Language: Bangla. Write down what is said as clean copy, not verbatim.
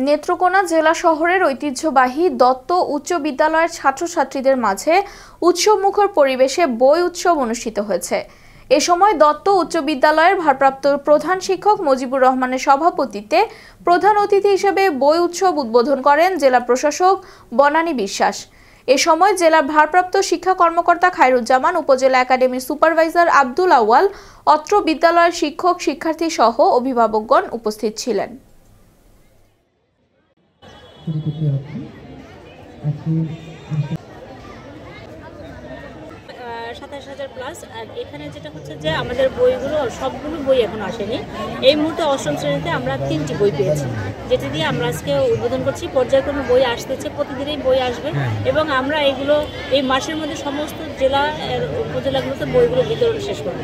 নেত্রকোনা জেলা শহরের ঐতিহ্যবাহী দত্ত উচ্চ বিদ্যালয়ের ছাত্রছাত্রীদের মাঝে উৎসবমুখর পরিবেশে বই উৎসব অনুষ্ঠিত হয়েছে। এ সময় দত্ত উচ্চ বিদ্যালয়ের ভারপ্রাপ্ত প্রধান শিক্ষক মুজিবুর রহমানের সভাপতিত্বে প্রধান অতিথি হিসেবে বই উৎসব উদ্বোধন করেন জেলা প্রশাসক বনানী বিশ্বাস। এ সময় জেলার ভারপ্রাপ্ত শিক্ষা কর্মকর্তা খায়রুজ্জামান, উপজেলা একাডেমির সুপারভাইজার আব্দুল আউয়াল, অত্র বিদ্যালয়ের শিক্ষক শিক্ষার্থী সহ অভিভাবকগণ উপস্থিত ছিলেন। 27,000 প্লাস। আর এখানে যেটা হচ্ছে যে আমাদের বইগুলো সবগুলো বই এখন আসেনি। এই মুহূর্তে অষ্টম শ্রেণীতে আমরা 3টি বই পেয়েছি, যেটা দিয়ে আমরা আজকে উদ্বোধন করছি। পর্যায়ক্রমে বই আসতেছে, প্রতিদিনই বই আসবে এবং আমরা এগুলো এই মাসের মধ্যে সমস্ত জেলা উপজেলাগুলোতে বইগুলো বিতরণ শেষ করব।